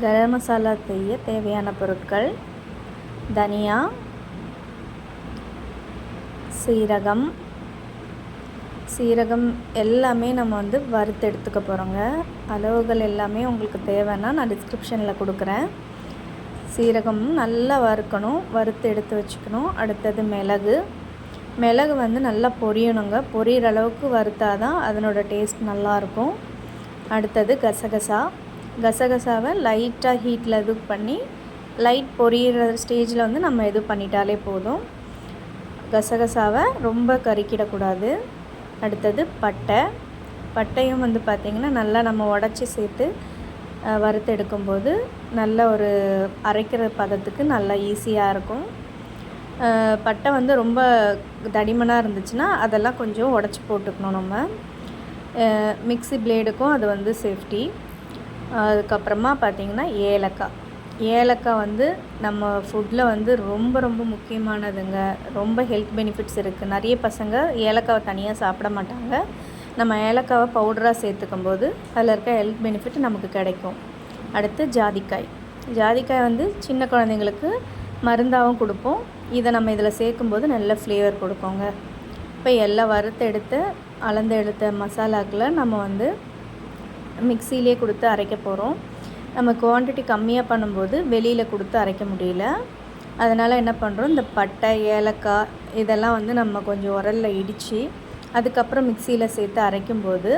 கரம் மசாலா செய்ய தேவையான பொருட்கள்: தனியா, சீரகம் எல்லாமே நம்ம வறுத்து எடுத்துக்க போகிறோங்க. அளவுகள் எல்லாமே உங்களுக்கு தேவைன்னா நான் டிஸ்கிரிப்ஷனில் கொடுக்குறேன். சீரகம் நல்லா வறுக்கணும், வறுத்து எடுத்து வச்சுக்கணும். அடுத்தது மிளகு நல்லா பொரியணுங்க. பொரியிற அளவுக்கு வறுத்தா தான் அதனோட டேஸ்ட் நல்லாயிருக்கும். அடுத்தது கசகசாவை லைட்டாக ஹீட்டில் இது பண்ணி லைட் பொரியிற ஸ்டேஜில் நம்ம இது பண்ணிட்டாலே போதும். கசகசாவை ரொம்ப கருக்கிடக்கூடாது. அடுத்தது பட்டையும் பார்த்திங்கன்னா நல்லா நம்ம உடச்சி சேர்த்து வறுத்து எடுக்கும்போது நல்ல ஒரு அரைக்கிற பதத்துக்கு நல்லா ஈஸியாக இருக்கும். பட்டை ரொம்ப தடிமனாக இருந்துச்சுன்னா அதெல்லாம் கொஞ்சம் உடச்சி போட்டுக்கணும். நம்ம மிக்ஸி பிளேடுக்கும் அது சேஃப்டி. அதுக்கப்புறமா பார்த்திங்கன்னா ஏலக்காய் நம்ம ஃபுட்டில் ரொம்ப ரொம்ப முக்கியமானதுங்க. ரொம்ப ஹெல்த் பெனிஃபிட்ஸ் இருக்குது. நிறைய பசங்க ஏலக்காவை தனியாக சாப்பிட மாட்டாங்க. நம்ம ஏலக்காவை பவுடராக சேர்த்துக்கும்போது அதில் இருக்க ஹெல்த் பெனிஃபிட் நமக்கு கிடைக்கும். அடுத்து ஜாதிக்காய் சின்ன குழந்தைங்களுக்கு மருந்தாகவும் கொடுப்போம். இதை நம்ம இதில் சேர்க்கும்போது நல்ல ஃப்ளேவர் கொடுப்போங்க. இப்போ எல்லாம் வறுத்து எடுத்து அளந்து எடுத்த மசாலாக்களை நம்ம மிக்சிலே கொடுத்து அரைக்க போகிறோம். நம்ம குவான்டிட்டி கம்மியாக பண்ணும்போது வெளியில் கொடுத்து அரைக்க முடியல. அதனால் என்ன பண்ணுறோம், இந்த பட்டை, ஏலக்காய் இதெல்லாம் நம்ம கொஞ்சம் உரலில் இடித்து அதுக்கப்புறம் மிக்சியில் சேர்த்து அரைக்கும்போது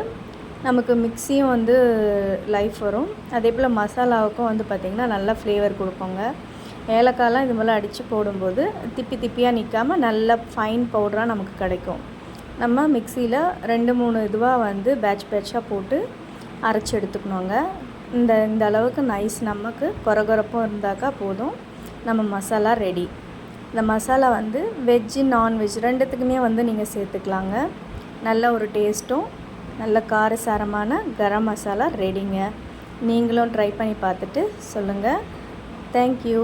நமக்கு மிக்சியும் லைஃப் வரும். அதே போல் மசாலாவுக்கும் பார்த்திங்கன்னா நல்லா ஃப்ளேவர் கொடுப்போங்க. ஏலக்காயெலாம் இது போல் அடித்து போடும்போது திப்பியாக நிற்காமல் நல்ல ஃபைன் பவுடராக நமக்கு கிடைக்கும். நம்ம மிக்சியில் 2-3 இதுவாக பேட்சாக போட்டு அரைச்சி எடுத்துக்கணுங்க. இந்த அளவுக்கு நைஸ் நமக்கு கொரகொரப்பும் இருந்தாக்கா போதும். நம்ம மசாலா ரெடி. இந்த மசாலா வெஜ்ஜு நான்வெஜ் ரெண்டுத்துக்குமே நீங்கள் சேர்த்துக்கலாங்க. நல்ல ஒரு டேஸ்ட்டும் நல்ல காரசாரமான கரம் மசாலா ரெடிங்க. நீங்களும் ட்ரை பண்ணி பார்த்துட்டு சொல்லுங்கள். தேங்க்யூ.